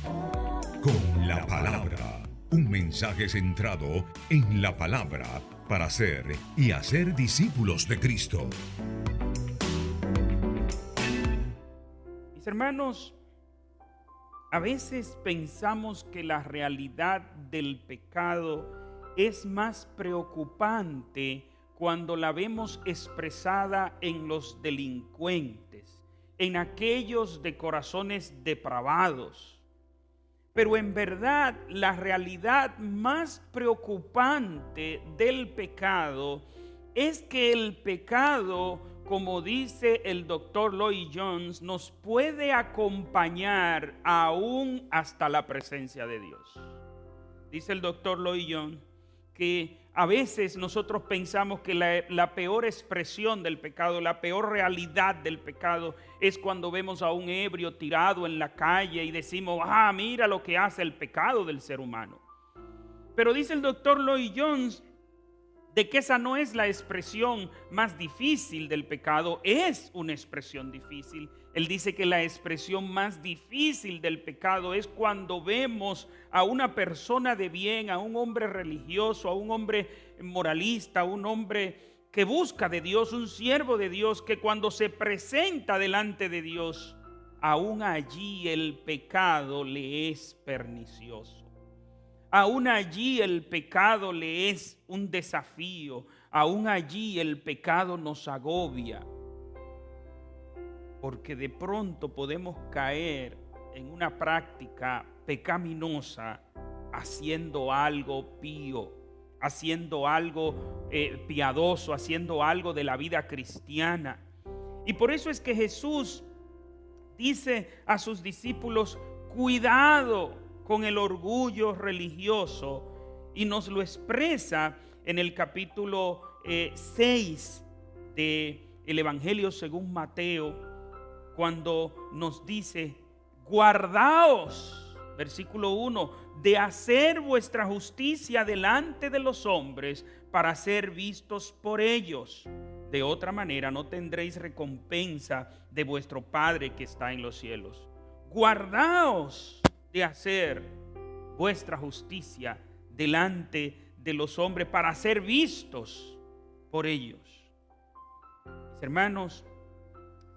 Con la palabra, un mensaje centrado en la palabra para ser y hacer discípulos de Cristo. Mis hermanos, a veces pensamos que la realidad del pecado es más preocupante cuando la vemos expresada en los delincuentes, en aquellos de corazones depravados. Pero en verdad, la realidad más preocupante del pecado es que el pecado, como dice el doctor Lloyd Jones, nos puede acompañar aún hasta la presencia de Dios. Dice el doctor Lloyd Jones que a veces nosotros pensamos que la peor expresión del pecado, la peor realidad del pecado es cuando vemos a un ebrio tirado en la calle y decimos, mira lo que hace el pecado del ser humano. Pero dice el doctor Lloyd Jones de que esa no es la expresión más difícil del pecado, es una expresión difícil. Él dice que la expresión más difícil del pecado es cuando vemos a una persona de bien, a un hombre religioso, a un hombre moralista, a un hombre que busca de Dios, un siervo de Dios, que cuando se presenta delante de Dios, aún allí el pecado le es pernicioso. Aún allí el pecado le es un desafío. Aún allí el pecado nos agobia. Porque de pronto podemos caer en una práctica pecaminosa haciendo algo pío, haciendo algo piadoso, haciendo algo de la vida cristiana. Y por eso es que Jesús dice a sus discípulos, cuidado con el orgullo religioso, y nos lo expresa en el capítulo 6 del Evangelio según Mateo, cuando nos dice, guardaos, versículo 1, de hacer vuestra justicia delante de los hombres para ser vistos por ellos. De otra manera no tendréis recompensa de vuestro Padre que está en los cielos. Guardaos de hacer vuestra justicia delante de los hombres para ser vistos por ellos. Mis hermanos,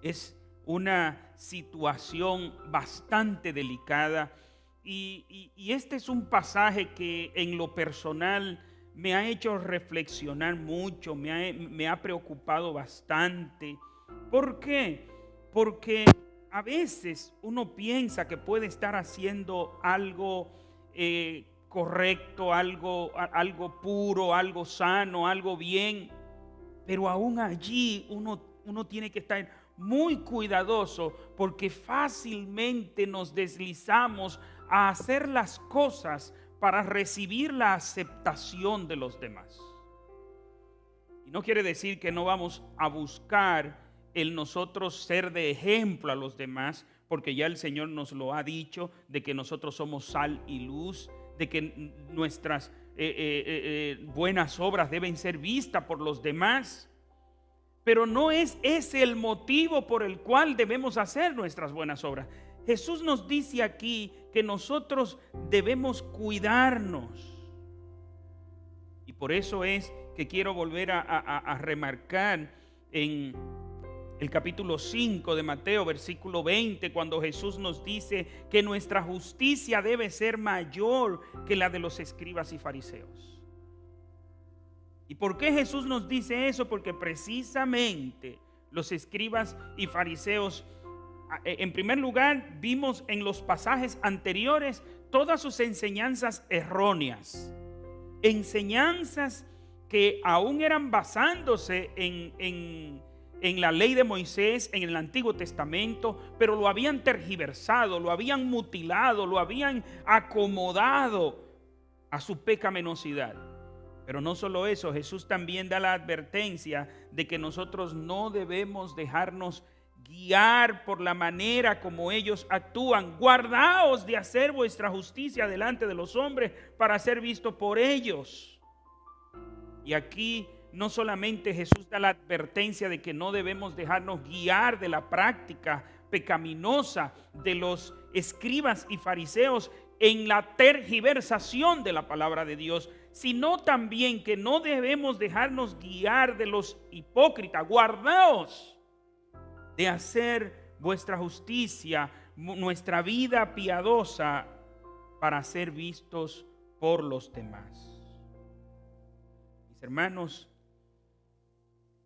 es una situación bastante delicada y este es un pasaje que en lo personal me ha hecho reflexionar mucho, me ha preocupado bastante. ¿Por qué? Porque a veces uno piensa que puede estar haciendo algo correcto, algo puro, algo sano, algo bien, pero aún allí uno tiene que estar muy cuidadoso porque fácilmente nos deslizamos a hacer las cosas para recibir la aceptación de los demás. Y no quiere decir que no vamos a buscar el nosotros ser de ejemplo a los demás, porque ya el Señor nos lo ha dicho, de que nosotros somos sal y luz, de que nuestras buenas obras deben ser vistas por los demás. Pero no es ese el motivo por el cual debemos hacer nuestras buenas obras. Jesús nos dice aquí que nosotros debemos cuidarnos. Y por eso es que quiero volver a remarcar en el capítulo 5 de Mateo, versículo 20, cuando Jesús nos dice que nuestra justicia debe ser mayor que la de los escribas y fariseos. ¿Y por qué Jesús nos dice eso? Porque precisamente los escribas y fariseos, en primer lugar, vimos en los pasajes anteriores todas sus enseñanzas erróneas, enseñanzas que aún eran basándose en la ley de Moisés, en el Antiguo Testamento, pero lo habían tergiversado, lo habían mutilado, lo habían acomodado a su pecaminosidad. Pero no solo eso, Jesús también da la advertencia de que nosotros no debemos dejarnos guiar por la manera como ellos actúan. Guardaos de hacer vuestra justicia delante de los hombres para ser visto por ellos. Y aquí no solamente Jesús da la advertencia de que no debemos dejarnos guiar de la práctica pecaminosa de los escribas y fariseos en la tergiversación de la palabra de Dios, sino también que no debemos dejarnos guiar de los hipócritas. Guardaos de hacer vuestra justicia, nuestra vida piadosa, para ser vistos por los demás. Mis hermanos,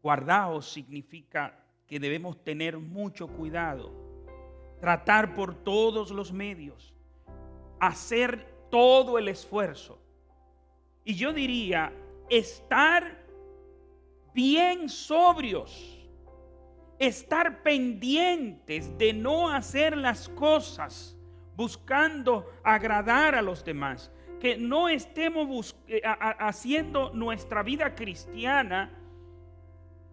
guardaos significa que debemos tener mucho cuidado, tratar por todos los medios, hacer todo el esfuerzo. Y yo diría, estar bien sobrios, estar pendientes de no hacer las cosas buscando agradar a los demás, que no estemos haciendo nuestra vida cristiana,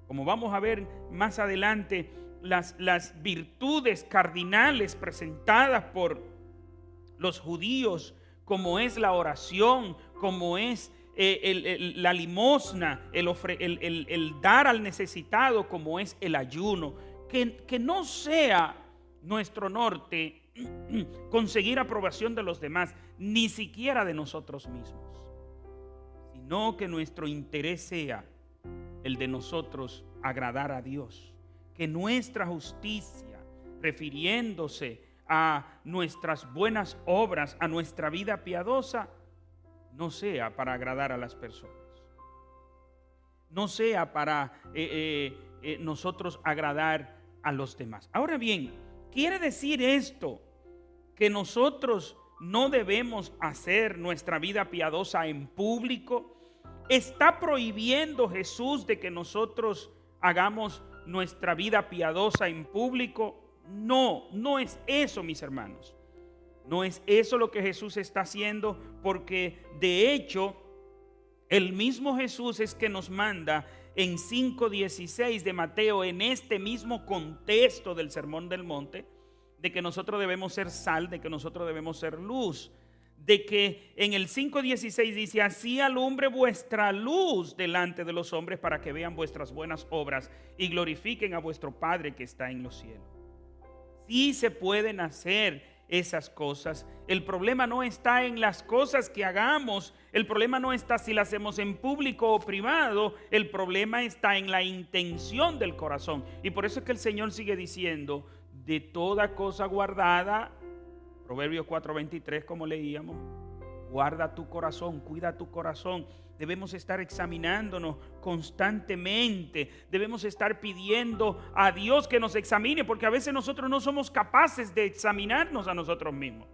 como vamos a ver más adelante, las virtudes cardinales presentadas por los judíos, como es la oración, como es la limosna, el dar al necesitado, como es el ayuno. Que no sea nuestro norte conseguir aprobación de los demás, ni siquiera de nosotros mismos, sino que nuestro interés sea el de nosotros agradar a Dios. Que nuestra justicia, refiriéndose a nuestras buenas obras, a nuestra vida piadosa, no sea para agradar a las personas, no sea para nosotros agradar a los demás. Ahora bien, ¿quiere decir esto que nosotros no debemos hacer nuestra vida piadosa en público? ¿Está prohibiendo Jesús de que nosotros hagamos nuestra vida piadosa en público? No, no es eso, mis hermanos. No es eso lo que Jesús está haciendo, porque de hecho el mismo Jesús es que nos manda en 5:16 de Mateo, en este mismo contexto del Sermón del Monte, de que nosotros debemos ser sal, de que nosotros debemos ser luz, de que en el 5:16 dice: así alumbre vuestra luz delante de los hombres, para que vean vuestras buenas obras y glorifiquen a vuestro Padre que está en los cielos. Sí se pueden hacer esas cosas. El problema no está en las cosas que hagamos, el problema no está si las hacemos en público o privado, el problema está en la intención del corazón. Y por eso es que el Señor sigue diciendo: de toda cosa guardada, Proverbios 4:23, como leíamos, guarda tu corazón, cuida tu corazón. Debemos estar examinándonos constantemente, debemos estar pidiendo a Dios que nos examine, porque a veces nosotros no somos capaces de examinarnos a nosotros mismos.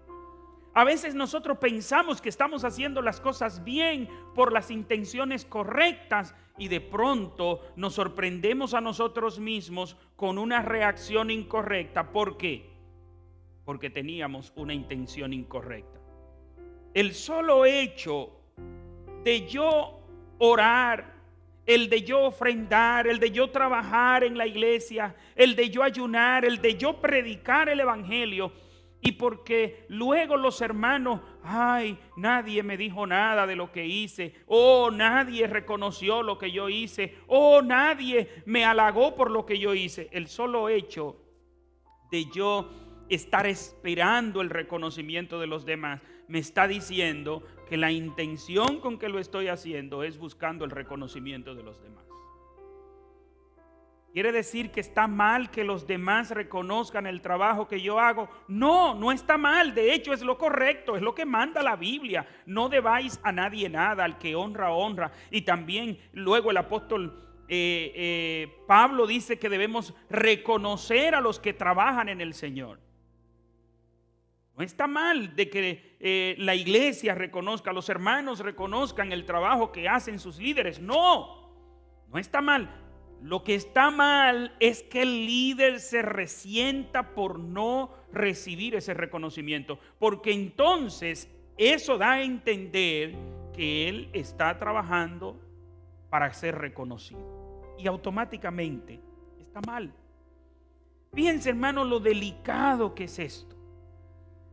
A veces nosotros pensamos que estamos haciendo las cosas bien por las intenciones correctas, y de pronto nos sorprendemos a nosotros mismos con una reacción incorrecta. ¿Por qué? Porque teníamos una intención incorrecta. El solo hecho de yo orar, el de yo ofrendar, el de yo trabajar en la iglesia, el de yo ayunar, el de yo predicar el evangelio, y porque luego los hermanos, ay, nadie me dijo nada de lo que hice, oh, nadie reconoció lo que yo hice, oh, nadie me halagó por lo que yo hice. El solo hecho de yo estar esperando el reconocimiento de los demás me está diciendo que la intención con que lo estoy haciendo es buscando el reconocimiento de los demás. ¿Quiere decir que está mal que los demás reconozcan el trabajo que yo hago? No, no está mal. De hecho, es lo correcto, es lo que manda la Biblia. No debáis a nadie nada, al que honra, honra. Y también luego el apóstol Pablo dice que debemos reconocer a los que trabajan en el Señor. No está mal de que la iglesia reconozca, los hermanos reconozcan el trabajo que hacen sus líderes. No, no está mal. Lo que está mal es que el líder se resienta por no recibir ese reconocimiento, porque entonces eso da a entender que él está trabajando para ser reconocido, y automáticamente está mal. Fíjense, hermano, lo delicado que es esto.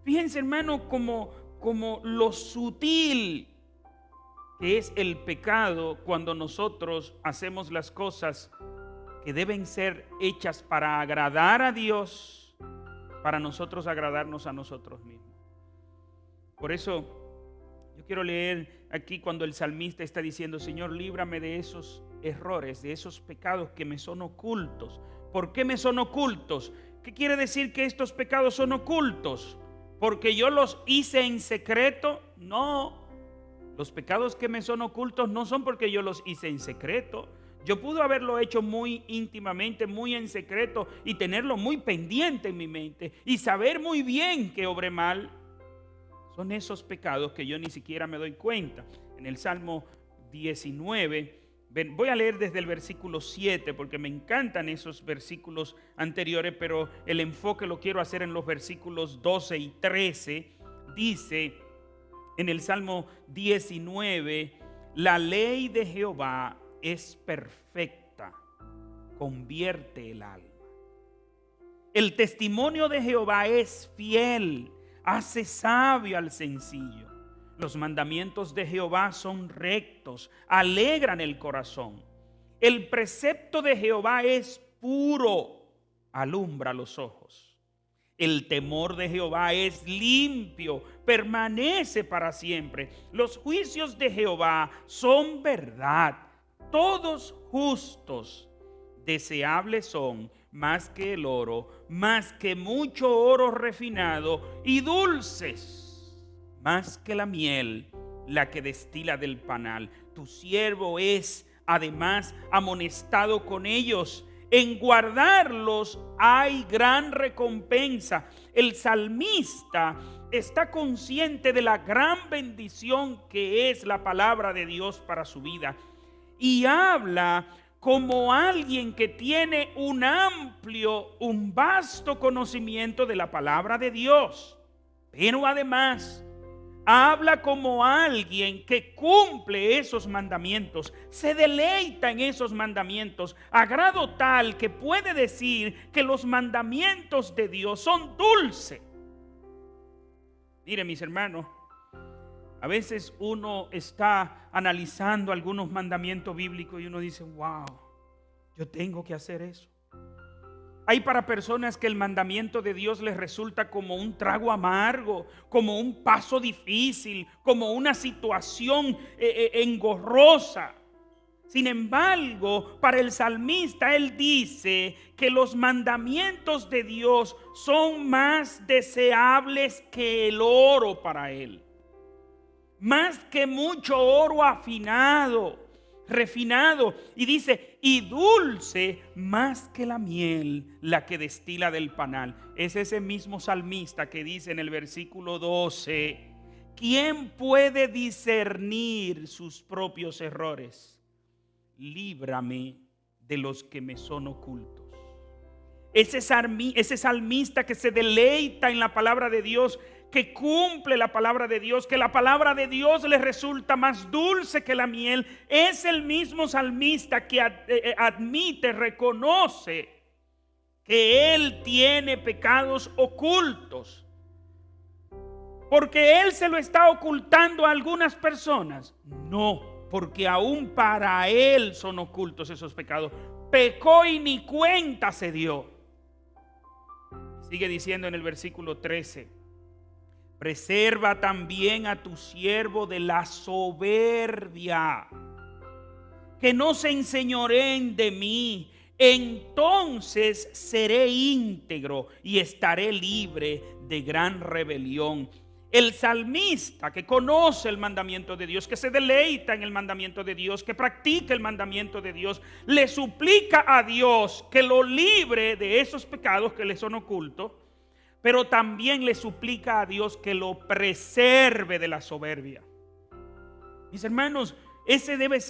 Fíjense, hermano, como lo sutil que es el pecado cuando nosotros hacemos las cosas que deben ser hechas para agradar a Dios, para nosotros agradarnos a nosotros mismos. Por eso yo quiero leer aquí cuando el salmista está diciendo: Señor, líbrame de esos errores, de esos pecados que me son ocultos. ¿Por qué me son ocultos? ¿Qué quiere decir que estos pecados son ocultos? ¿Porque yo los hice en secreto? No. Los pecados que me son ocultos no son porque yo los hice en secreto. Yo pude haberlo hecho muy íntimamente, muy en secreto, y tenerlo muy pendiente en mi mente y saber muy bien que obré mal. Son esos pecados que yo ni siquiera me doy cuenta. En el Salmo 19, voy a leer desde el versículo 7 porque me encantan esos versículos anteriores, pero el enfoque lo quiero hacer en los versículos 12 y 13. Dice en el Salmo 19: la ley de Jehová es perfecta, convierte el alma. El testimonio de Jehová es fiel, hace sabio al sencillo. Los mandamientos de Jehová son rectos, alegran el corazón. El precepto de Jehová es puro, alumbra los ojos. El temor de Jehová es limpio, permanece para siempre. Los juicios de Jehová son verdad, todos justos. Deseables son más que el oro, más que mucho oro refinado, y dulces más que la miel, la que destila del panal. Tu siervo es además amonestado con ellos. En guardarlos hay gran recompensa. El salmista está consciente de la gran bendición que es la palabra de Dios para su vida, y habla como alguien que tiene un vasto conocimiento de la palabra de Dios. Pero además habla como alguien que cumple esos mandamientos, se deleita en esos mandamientos, a grado tal que puede decir que los mandamientos de Dios son dulces. Mire, mis hermanos, a veces uno está analizando algunos mandamientos bíblicos y uno dice: wow, yo tengo que hacer eso. Hay para personas que el mandamiento de Dios les resulta como un trago amargo, como un paso difícil, como una situación engorrosa. Sin embargo, para el salmista, él dice que los mandamientos de Dios son más deseables que el oro para él. Más que mucho oro afinado, refinado, y dice: y dulce más que la miel, la que destila del panal. Es ese mismo salmista que dice en el versículo 12: ¿quién puede discernir sus propios errores? Líbrame de los que me son ocultos. Ese salmista que se deleita en la palabra de Dios, que cumple la palabra de Dios, que la palabra de Dios le resulta más dulce que la miel, es el mismo salmista que admite, reconoce que él tiene pecados ocultos. ¿Porque él se lo está ocultando a algunas personas? No, porque aún para él son ocultos esos pecados. Pecó y ni cuenta se dio. Sigue diciendo en el versículo 13: preserva también a tu siervo de la soberbia, que no se enseñoreen de mí. Entonces seré íntegro y estaré libre de gran rebelión. El salmista que conoce el mandamiento de Dios, que se deleita en el mandamiento de Dios, que practica el mandamiento de Dios, le suplica a Dios que lo libre de esos pecados que le son ocultos, pero también le suplica a Dios que lo preserve de la soberbia. Mis hermanos, esa debe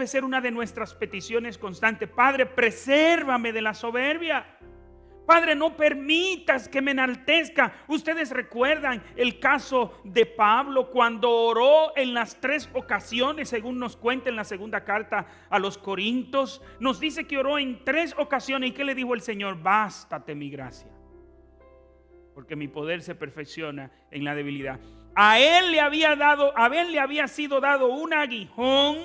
ser una de nuestras peticiones constantes. Padre, presérvame de la soberbia. Padre, no permitas que me enaltezca. Ustedes recuerdan el caso de Pablo cuando oró en las 3 ocasiones, según nos cuenta en la segunda carta a los Corintios. Nos dice que oró en 3 ocasiones. ¿Y qué le dijo el Señor? Bástate mi gracia, porque mi poder se perfecciona en la debilidad. A él le había sido dado un aguijón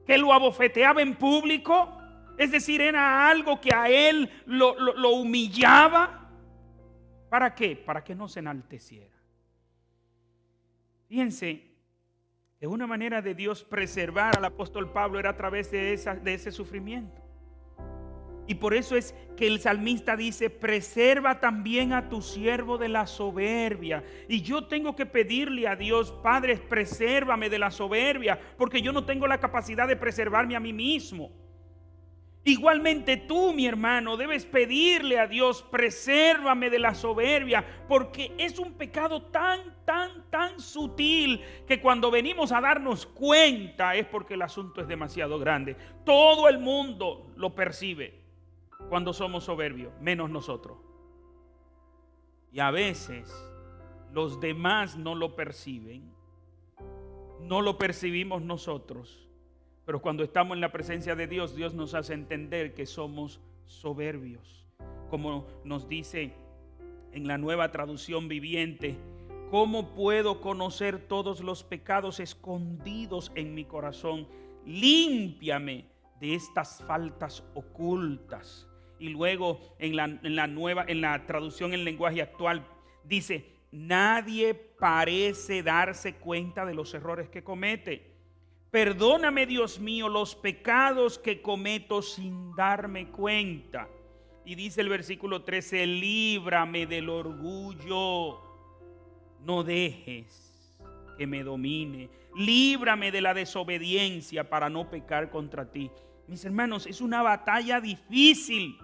que lo abofeteaba en público. Es decir, era algo que a él lo humillaba. ¿Para qué? Para que no se enalteciera. Fíjense que una manera de Dios preservar al apóstol Pablo era a través de ese sufrimiento. Y por eso es que el salmista dice: preserva también a tu siervo de la soberbia. Y yo tengo que pedirle a Dios: Padre, presérvame de la soberbia, porque yo no tengo la capacidad de preservarme a mí mismo. Igualmente tú, mi hermano, debes pedirle a Dios: presérvame de la soberbia, porque es un pecado tan sutil que cuando venimos a darnos cuenta es porque el asunto es demasiado grande. Todo el mundo lo percibe cuando somos soberbios, menos nosotros. Y a veces los demás no lo perciben, no lo percibimos nosotros. Pero cuando estamos en la presencia de Dios, Dios nos hace entender que somos soberbios. Como nos dice en la Nueva Traducción Viviente: ¿cómo puedo conocer todos los pecados escondidos en mi corazón? Límpiame de estas faltas ocultas. Y luego en la traducción en lenguaje actual dice: nadie parece darse cuenta de los errores que comete. Perdóname, Dios mío, los pecados que cometo sin darme cuenta. Y dice el versículo 13: líbrame del orgullo, no dejes que me domine. Líbrame de la desobediencia para no pecar contra ti. Mis hermanos, es una batalla difícil.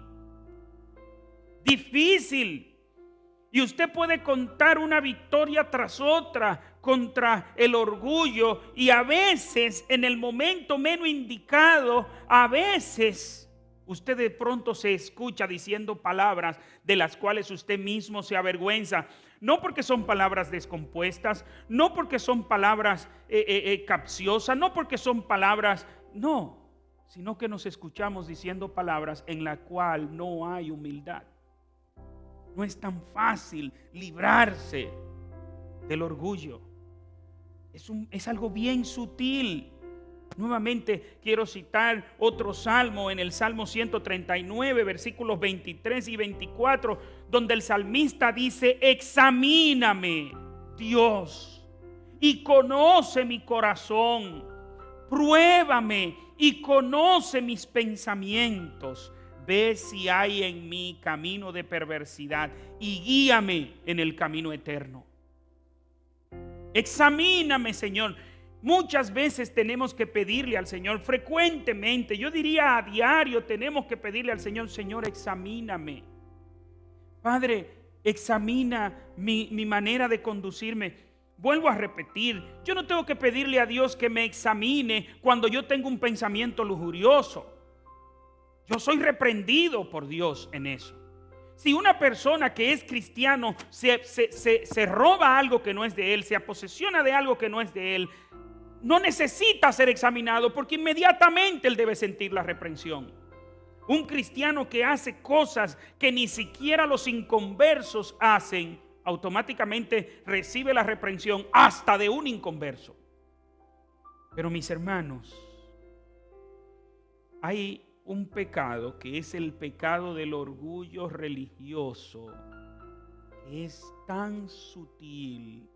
Y usted puede contar una victoria tras otra contra el orgullo, y a veces en el momento menos indicado, a veces usted de pronto se escucha diciendo palabras de las cuales usted mismo se avergüenza. No porque son palabras descompuestas, no porque son palabras capciosas, no porque son palabras, no, sino que nos escuchamos diciendo palabras en la cual no hay humildad. No es tan fácil librarse del orgullo. Es algo bien sutil. Nuevamente quiero citar otro salmo, en el Salmo 139, versículos 23 y 24, donde el salmista dice: examíname, Dios, y conoce mi corazón. Pruébame y conoce mis pensamientos. Ve si hay en mí camino de perversidad y guíame en el camino eterno. Examíname, Señor. Muchas veces tenemos que pedirle al Señor, frecuentemente, yo diría a diario, tenemos que pedirle al Señor: Señor, examíname. Padre, examina mi manera de conducirme. Vuelvo a repetir, yo no tengo que pedirle a Dios que me examine cuando yo tengo un pensamiento lujurioso. Yo soy reprendido por Dios en eso. Si una persona que es cristiano se roba algo que no es de él, se aposesiona de algo que no es de él, no necesita ser examinado, porque inmediatamente él debe sentir la reprensión. Un cristiano que hace cosas que ni siquiera los inconversos hacen, automáticamente recibe la reprensión hasta de un inconverso. Pero mis hermanos, hay un pecado que es el pecado del orgullo religioso. Es tan sutil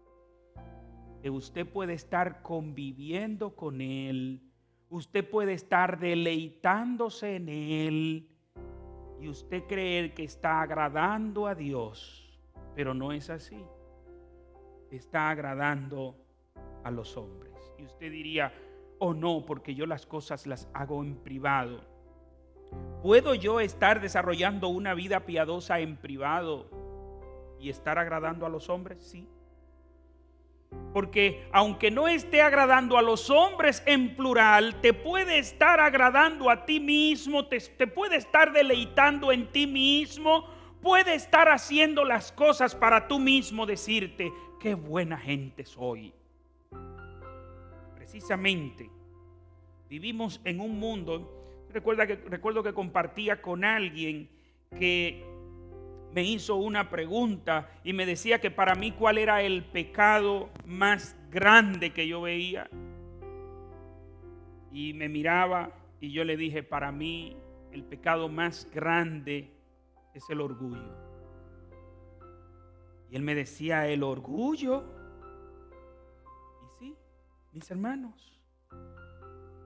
que usted puede estar conviviendo con él, usted puede estar deleitándose en él, y usted creer que está agradando a Dios, pero no es así. Está agradando a los hombres. Y usted diría: oh no, porque yo las cosas las hago en privado. ¿Puedo yo estar desarrollando una vida piadosa en privado y estar agradando a los hombres? Sí. Porque aunque no esté agradando a los hombres en plural, te puede estar agradando a ti mismo, te puede estar deleitando en ti mismo, puede estar haciendo las cosas para tú mismo decirte: qué buena gente soy. Precisamente vivimos en un mundo. Recuerdo que compartía con alguien que me hizo una pregunta y me decía que para mí cuál era el pecado más grande que yo veía. Y me miraba y yo le dije: para mí el pecado más grande es el orgullo. Y él me decía, ¿el orgullo? Y sí, mis hermanos,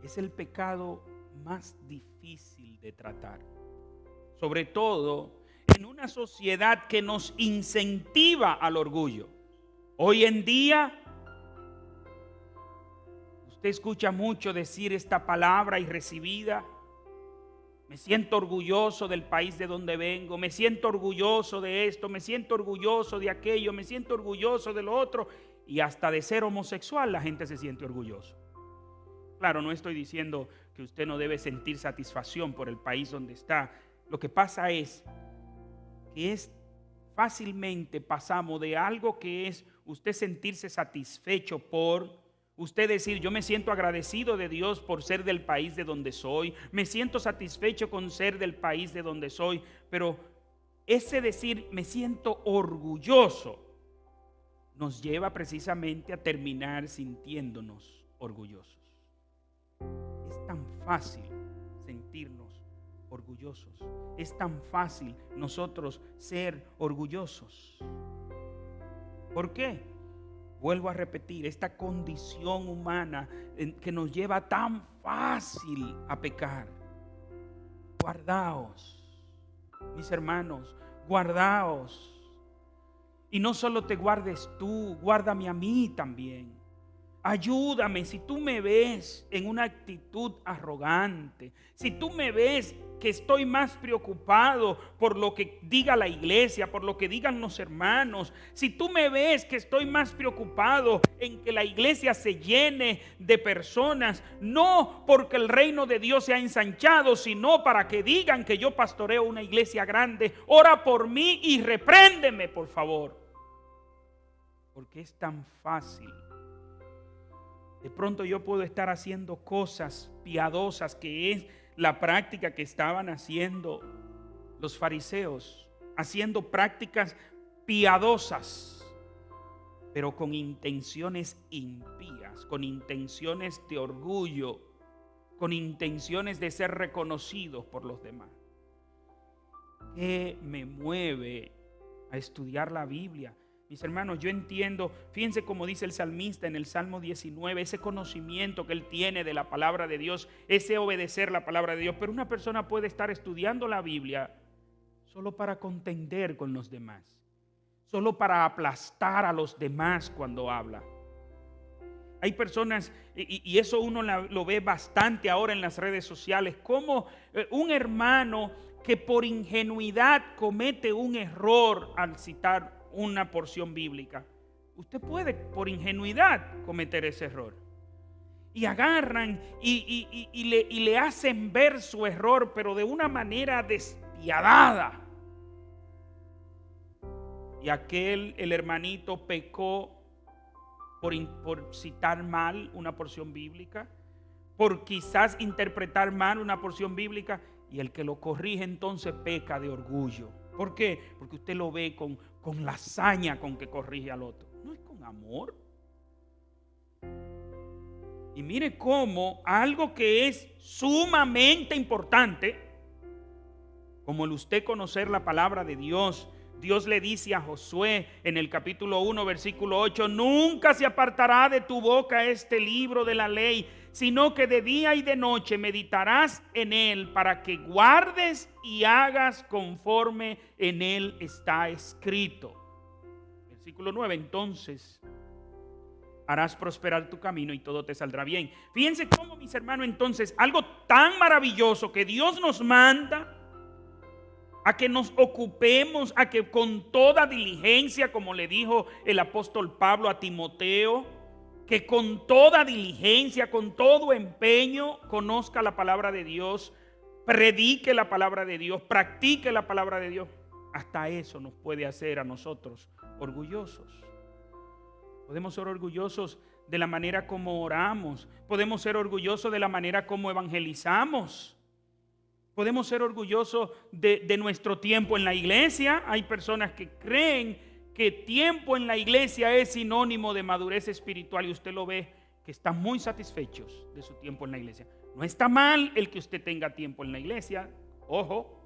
es el pecado más difícil de tratar. Sobre todo en una sociedad que nos incentiva al orgullo. Hoy en día, usted escucha mucho decir esta palabra y recibida. Me siento orgulloso del país de donde vengo, me siento orgulloso de esto, me siento orgulloso de aquello, me siento orgulloso de lo otro. Y hasta de ser homosexual la gente se siente orgulloso. Claro, no estoy diciendo que usted no debe sentir satisfacción por el país donde está. Lo que pasa es que fácilmente pasamos de algo que es usted sentirse satisfecho por usted decir, yo me siento agradecido de Dios por ser del país de donde soy, me siento satisfecho con ser del país de donde soy, pero ese decir, me siento orgulloso, nos lleva precisamente a terminar sintiéndonos orgullosos. Es tan fácil sentirnos orgullosos, es tan fácil nosotros ser orgullosos. ¿Por qué? Vuelvo a repetir, esta condición humana que nos lleva tan fácil a pecar. Guardaos, mis hermanos, guardaos. Y no solo te guardes tú, guárdame a mí también. Ayúdame, si tú me ves en una actitud arrogante, si tú me ves que estoy más preocupado por lo que diga la iglesia, por lo que digan los hermanos, si tú me ves que estoy más preocupado en que la iglesia se llene de personas, no porque el reino de Dios se ha ensanchado, sino para que digan que yo pastoreo una iglesia grande, ora por mí y repréndeme, por favor. Porque es tan fácil. De pronto yo puedo estar haciendo cosas piadosas, que es la práctica que estaban haciendo los fariseos, haciendo prácticas piadosas, pero con intenciones impías, con intenciones de orgullo, con intenciones de ser reconocidos por los demás. ¿Qué me mueve a estudiar la Biblia? Mis hermanos, yo entiendo, fíjense cómo dice el salmista en el Salmo 19, ese conocimiento que él tiene de la palabra de Dios, ese obedecer la palabra de Dios. Pero una persona puede estar estudiando la Biblia solo para contender con los demás, solo para aplastar a los demás cuando habla. Hay personas, y eso uno lo ve bastante ahora en las redes sociales, como un hermano que por ingenuidad comete un error al citar una porción bíblica. Usted puede por ingenuidad cometer ese error. Y agarran y le hacen ver su error, pero de una manera despiadada. Y el hermanito pecó por citar mal una porción bíblica, por quizás interpretar mal una porción bíblica, y el que lo corrige entonces peca de orgullo. ¿Por qué? Porque usted lo ve con la hazaña con que corrige al otro. No es con amor. Y mire cómo algo que es sumamente importante, como el usted conocer la palabra de Dios, Dios le dice a Josué en el capítulo 1, versículo 8, nunca se apartará de tu boca este libro de la ley, sino que de día y de noche meditarás en él para que guardes y hagas conforme en él está escrito. Versículo 9, entonces harás prosperar tu camino y todo te saldrá bien. Fíjense cómo, mis hermanos, entonces algo tan maravilloso que Dios nos manda a que nos ocupemos, a que con toda diligencia, como le dijo el apóstol Pablo a Timoteo, que con toda diligencia, con todo empeño, conozca la palabra de Dios, predique la palabra de Dios, practique la palabra de Dios. Hasta eso nos puede hacer a nosotros orgullosos. Podemos ser orgullosos de la manera como oramos, podemos ser orgullosos de la manera como evangelizamos. Podemos ser orgullosos de nuestro tiempo en la iglesia. Hay personas que creen que tiempo en la iglesia es sinónimo de madurez espiritual, y usted lo ve que están muy satisfechos de su tiempo en la iglesia. No está mal el que usted tenga tiempo en la iglesia, Ojo,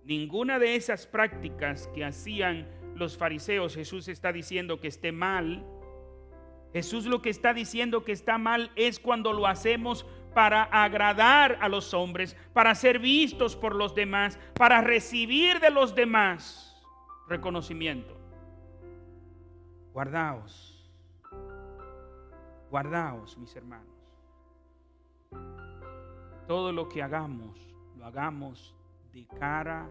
ninguna de esas prácticas que hacían los fariseos Jesús está diciendo que esté mal. Jesús lo que está diciendo que está mal es cuando lo hacemos para agradar a los hombres, para ser vistos por los demás, para recibir de los demás reconocimiento. Guardaos, mis hermanos. Todo lo que hagamos, lo hagamos de cara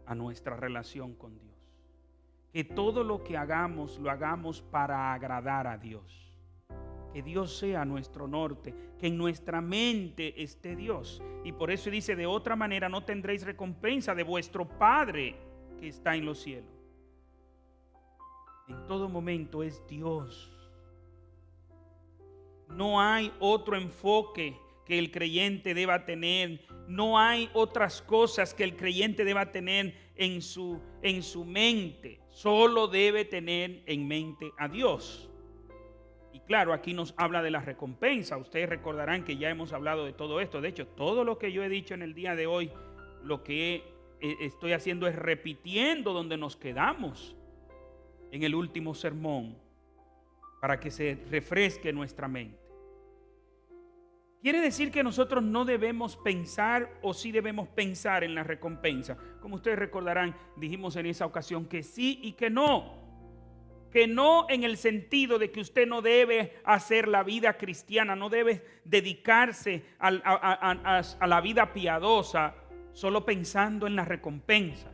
a nuestra relación con Dios. Que todo lo que hagamos, lo hagamos para agradar a Dios. Que Dios sea nuestro norte, que en nuestra mente esté Dios. Y por eso dice, de otra manera no tendréis recompensa de vuestro Padre que está en los cielos. En todo momento es Dios. No hay otro enfoque que el creyente deba tener. No hay otras cosas que el creyente deba tener en su mente. Solo debe tener en mente a Dios. Y claro, aquí nos habla de la recompensa. Ustedes recordarán que ya hemos hablado de todo esto. De hecho, todo lo que yo he dicho en el día de hoy, lo que estoy haciendo es repitiendo donde nos quedamos en el último sermón, para que se refresque nuestra mente. Quiere decir que nosotros no debemos pensar, o sí debemos pensar en la recompensa. Como ustedes recordarán, dijimos en esa ocasión que sí y que no. Que no en el sentido de que usted no debe hacer la vida cristiana, no debe dedicarse a la vida piadosa solo pensando en la recompensa.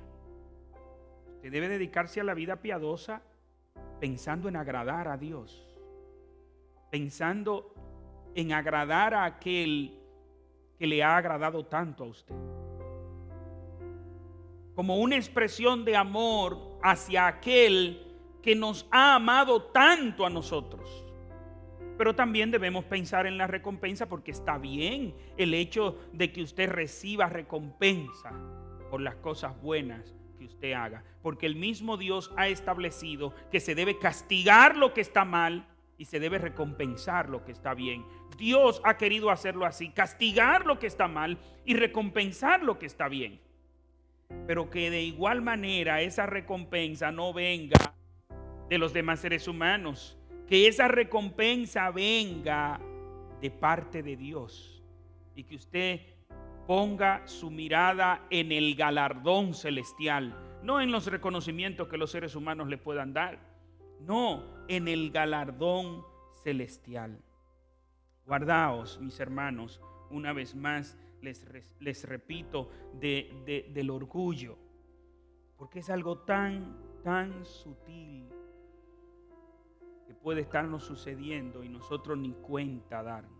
Usted debe dedicarse a la vida piadosa pensando en agradar a Dios, pensando en agradar a aquel que le ha agradado tanto a usted, como una expresión de amor hacia aquel que nos ha amado tanto a nosotros. Pero también debemos pensar en la recompensa, porque está bien el hecho de que usted reciba recompensa por las cosas buenas que usted haga, porque el mismo Dios ha establecido que se debe castigar lo que está mal y se debe recompensar lo que está bien. Dios ha querido hacerlo así, castigar lo que está mal y recompensar lo que está bien. Pero que de igual manera esa recompensa no venga de los demás seres humanos, que esa recompensa venga de parte de Dios, y que usted ponga su mirada en el galardón celestial, no en los reconocimientos que los seres humanos le puedan dar, no, en el galardón celestial. Guardaos, mis hermanos, una vez más les repito del orgullo, porque es algo tan sutil que puede estarnos sucediendo y nosotros ni cuenta darnos.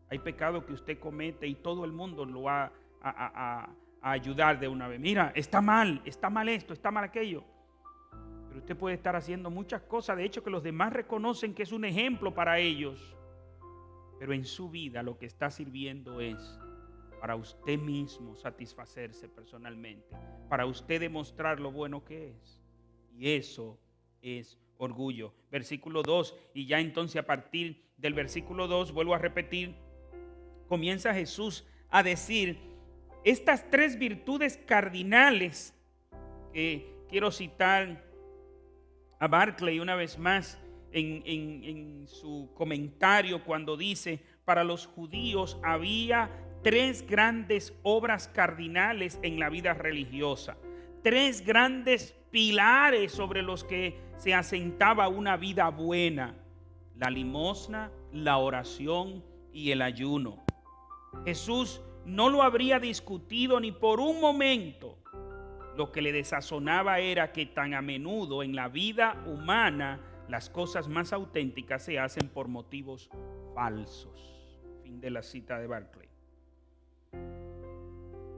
Hay pecado que usted comete y todo el mundo lo va a ayudar de una vez. Mira, está mal esto, está mal aquello. Pero usted puede estar haciendo muchas cosas, de hecho, que los demás reconocen que es un ejemplo para ellos. Pero en su vida lo que está sirviendo es para usted mismo satisfacerse personalmente, para usted demostrar lo bueno que es. Y eso es orgullo. Versículo 2, y ya entonces a partir del versículo 2, vuelvo a repetir, comienza Jesús a decir estas tres virtudes cardinales que quiero citar a Barclay una vez más en su comentario, cuando dice: para los judíos había tres grandes obras cardinales en la vida religiosa, tres grandes pilares sobre los que se asentaba una vida buena: la limosna, la oración y el ayuno. Jesús no lo habría discutido ni por un momento. Lo que le desazonaba era que tan a menudo en la vida humana las cosas más auténticas se hacen por motivos falsos. Fin de la cita de Barclay.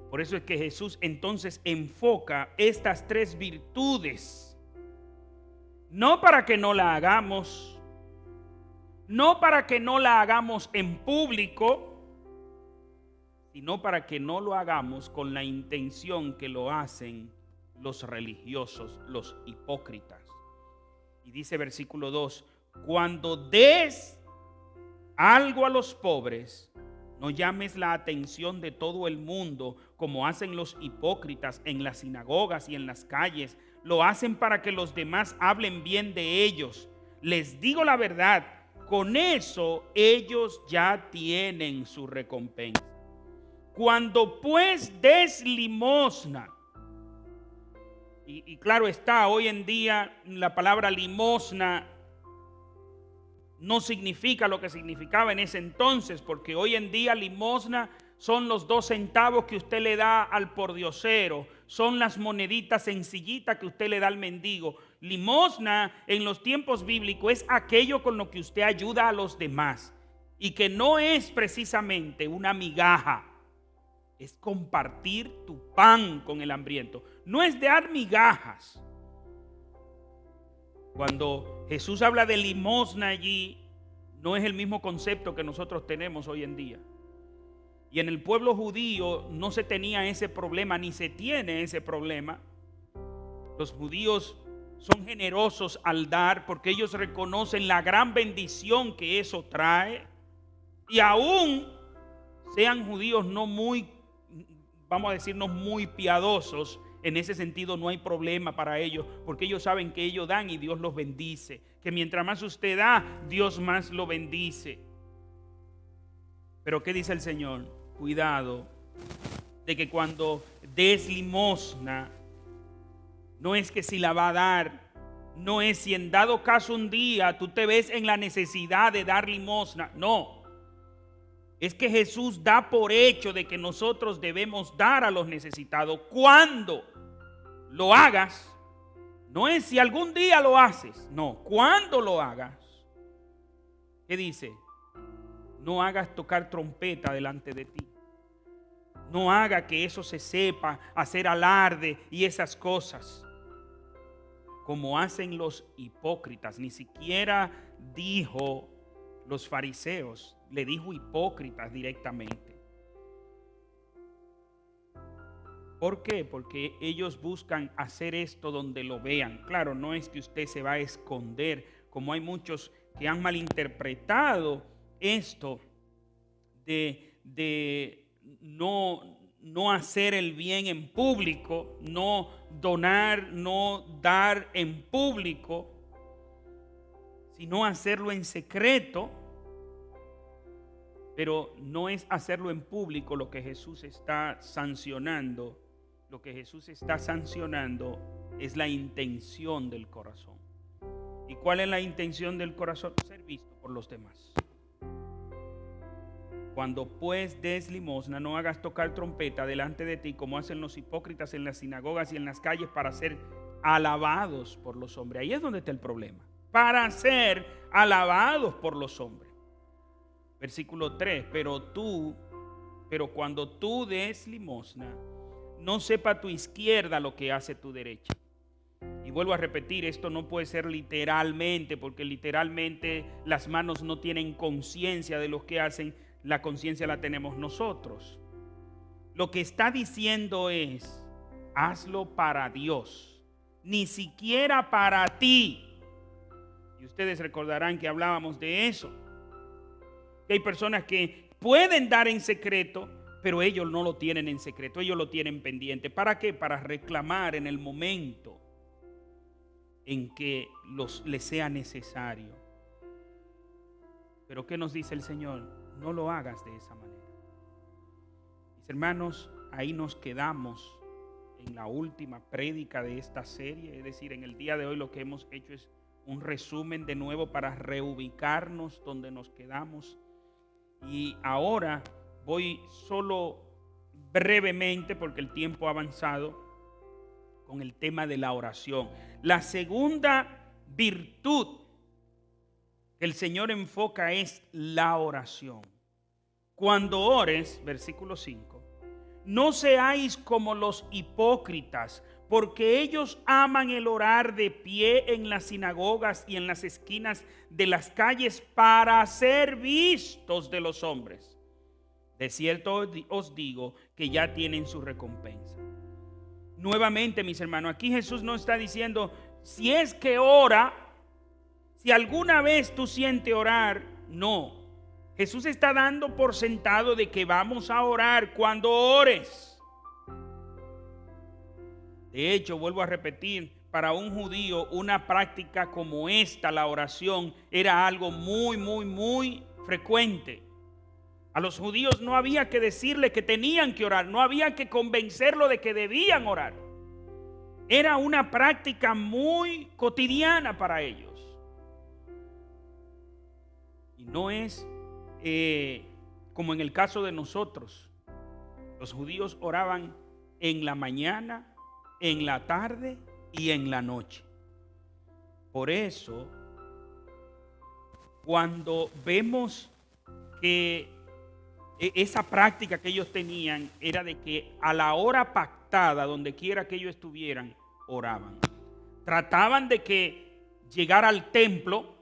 Por eso es que Jesús entonces enfoca estas tres virtudes, no para que no la hagamos, no para que no la hagamos en público, sino para que no lo hagamos con la intención que lo hacen los religiosos, los hipócritas. Y dice versículo 2: cuando des algo a los pobres, No llames la atención de todo el mundo como hacen los hipócritas en las sinagogas y en las calles. Lo hacen para que los demás hablen bien de ellos. Les digo la verdad, con eso ellos ya tienen su recompensa. Cuando pues des limosna, y claro está, hoy en día la palabra limosna no significa lo que significaba en ese entonces, porque hoy en día limosna son los 2 centavos que usted le da al pordiosero, son las moneditas sencillitas que usted le da al mendigo. Limosna en los tiempos bíblicos es aquello con lo que usted ayuda a los demás y que no es precisamente una migaja, es compartir tu pan con el hambriento, no es dar migajas. Cuando Jesús habla de limosna allí, no es el mismo concepto que nosotros tenemos hoy en día. Y en el pueblo judío no se tenía ese problema, ni se tiene ese problema. Los judíos son generosos al dar porque ellos reconocen la gran bendición que eso trae. Y aún sean judíos no muy, vamos a decirnos, muy piadosos, en ese sentido no hay problema para ellos, porque ellos saben que ellos dan y Dios los bendice, que mientras más usted da, Dios más lo bendice. Pero ¿qué dice el Señor? Cuidado de que cuando des limosna, no es que si la va a dar, no es si en dado caso un día tú te ves en la necesidad de dar limosna, no. Es que Jesús da por hecho de que nosotros debemos dar a los necesitados. Cuando lo hagas, no es si algún día lo haces, no, cuando lo hagas. ¿Qué dice? No hagas tocar trompeta delante de ti. No haga que eso se sepa, hacer alarde y esas cosas, como hacen los hipócritas. Ni siquiera dijo los fariseos, le dijo hipócritas directamente. ¿Por qué? Porque ellos buscan hacer esto donde lo vean. Claro, no es que usted se va a esconder, como hay muchos que han malinterpretado esto de no hacer el bien en público, no donar, no dar en público, sino hacerlo en secreto. Pero no es hacerlo en público lo que Jesús está sancionando. Lo que Jesús está sancionando es la intención del corazón. ¿Y cuál es la intención del corazón? Ser visto por los demás. Cuando pues des limosna, no hagas tocar trompeta delante de ti, como hacen los hipócritas en las sinagogas y en las calles, para ser alabados por los hombres. Ahí es donde está el problema. Para ser alabados por los hombres. Versículo 3, pero cuando tú des limosna, no sepa tu izquierda lo que hace tu derecha. Y vuelvo a repetir, esto no puede ser literalmente, porque literalmente las manos no tienen conciencia de lo que hacen, la conciencia la tenemos nosotros. Lo que está diciendo es, hazlo para Dios, ni siquiera para ti. Y ustedes recordarán que hablábamos de eso. Que hay personas que pueden dar en secreto, pero ellos no lo tienen en secreto, ellos lo tienen pendiente. ¿Para qué? Para reclamar en el momento en que les sea necesario. Pero ¿qué nos dice el Señor? No lo hagas de esa manera. Mis hermanos, ahí nos quedamos en la última prédica de esta serie. Es decir, en el día de hoy lo que hemos hecho es un resumen de nuevo para reubicarnos donde nos quedamos. Y ahora voy solo brevemente, porque el tiempo ha avanzado, con el tema de la oración. La segunda virtud que el Señor enfoca es la oración. Cuando ores, versículo 5, no seáis como los hipócritas, porque ellos aman el orar de pie en las sinagogas y en las esquinas de las calles para ser vistos de los hombres. De cierto os digo que ya tienen su recompensa. Nuevamente, mis hermanos, aquí Jesús no está diciendo, si es que ora, si alguna vez tú sientes orar, no. Jesús está dando por sentado de que vamos a orar cuando ores. De hecho, vuelvo a repetir, para un judío una práctica como esta, la oración, era algo muy frecuente. A los judíos no había que decirle que tenían que orar, no había que convencerlo de que debían orar. Era una práctica muy cotidiana para ellos. Y no es como en el caso de nosotros. Los judíos oraban en la mañana, en la tarde y en la noche. Por eso, cuando vemos que esa práctica que ellos tenían era de que a la hora pactada, donde quiera que ellos estuvieran, oraban. Trataban de que llegara al templo.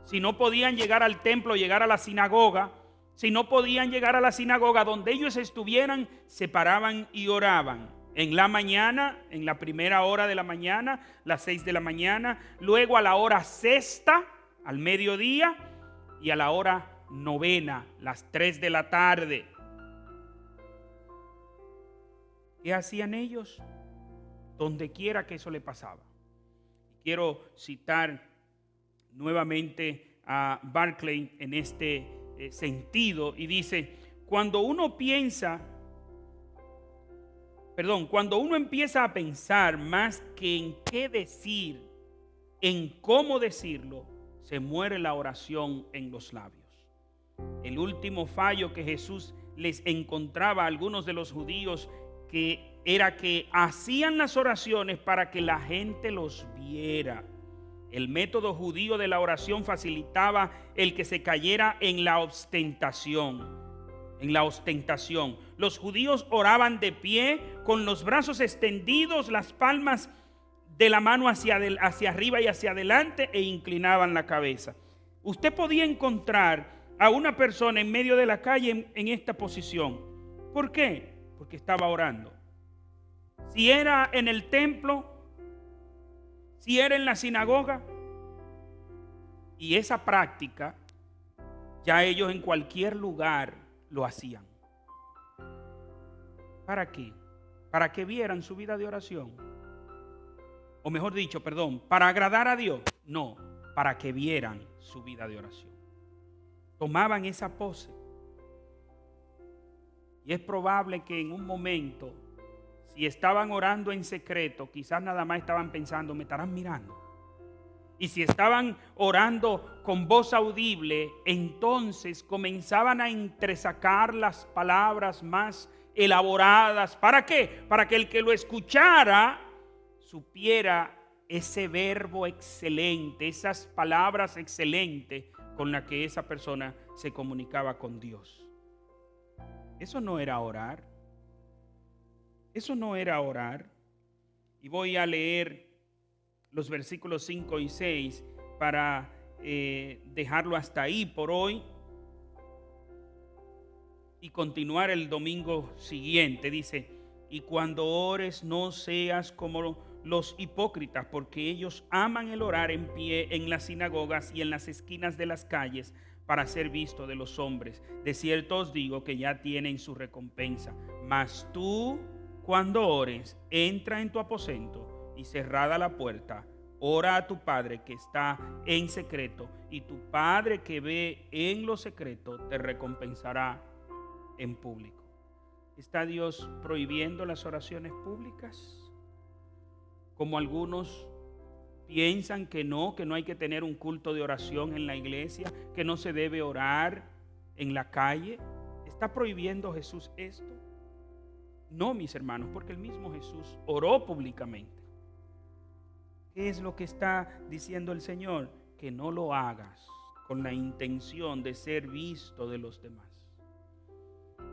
Si no podían llegar al templo, llegar a la sinagoga. Si no podían llegar a la sinagoga, donde ellos estuvieran, se paraban y oraban. En la mañana, en la primera hora de la mañana, las 6 de la mañana. Luego a la hora sexta, al mediodía. Y a la hora novena, las 3 de la tarde. ¿Qué hacían ellos? Donde quiera que eso le pasaba. Quiero citar nuevamente a Barclay en este sentido, y dice: cuando uno empieza a pensar más que en qué decir, en cómo decirlo, se muere la oración en los labios. El último fallo que Jesús les encontraba a algunos de los judíos era que hacían las oraciones para que la gente los viera. El método judío de la oración facilitaba el que se cayera en la ostentación. Los judíos oraban de pie, con los brazos extendidos, las palmas de la mano hacia arriba y hacia adelante, e inclinaban la cabeza. Usted podía encontrar a una persona en medio de la calle en esta posición. ¿Por qué? Porque estaba orando. Si era en el templo, si era en la sinagoga, y esa práctica ya ellos en cualquier lugar lo hacían. ¿Para qué? Para que vieran su vida de oración. O mejor dicho, para agradar a Dios. No, para que vieran su vida de oración. Tomaban esa pose. Y es probable que en un momento, si estaban orando en secreto, quizás nada más estaban pensando: me estarán mirando. Y si estaban orando con voz audible, entonces comenzaban a entresacar las palabras más elaboradas. ¿Para qué? Para que el que lo escuchara supiera ese verbo excelente, esas palabras excelentes con las que esa persona se comunicaba con Dios. Eso no era orar. Eso no era orar. Y voy a leer los versículos 5 y 6 para dejarlo hasta ahí por hoy y continuar el domingo siguiente. Dice: y cuando ores, no seas como los hipócritas, porque ellos aman el orar en pie en las sinagogas y en las esquinas de las calles, para ser visto de los hombres. De cierto os digo que ya tienen su recompensa. Mas tú, cuando ores, entra en tu aposento y cerrada la puerta, ora a tu Padre que está en secreto, y tu Padre que ve en lo secreto te recompensará en público. ¿Está Dios prohibiendo las oraciones públicas? Como algunos piensan que no hay que tener un culto de oración en la iglesia, que no se debe orar en la calle. ¿Está prohibiendo Jesús esto? No, mis hermanos, porque el mismo Jesús oró públicamente. ¿Qué es lo que está diciendo el Señor? Que no lo hagas con la intención de ser visto de los demás.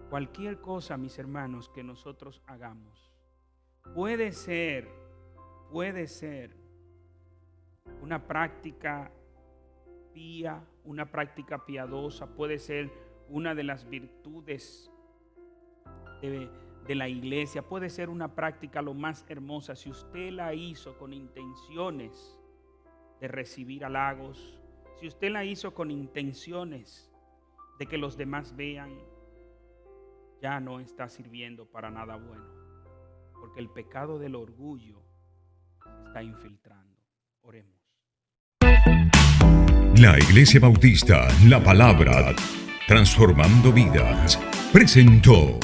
Cualquier cosa, mis hermanos, que nosotros hagamos puede ser una práctica pía, una práctica piadosa, puede ser una de las virtudes de la iglesia, puede ser una práctica lo más hermosa si usted la hizo con intenciones de recibir halagos, si usted la hizo con intenciones de que los demás vean, ya no está sirviendo para nada bueno, porque el pecado del orgullo está infiltrando. Oremos. La Iglesia Bautista, la Palabra, transformando vidas, presentó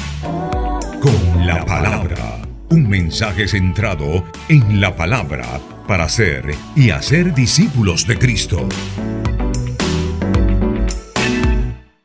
Con la Palabra, un mensaje centrado en la palabra para ser y hacer discípulos de Cristo.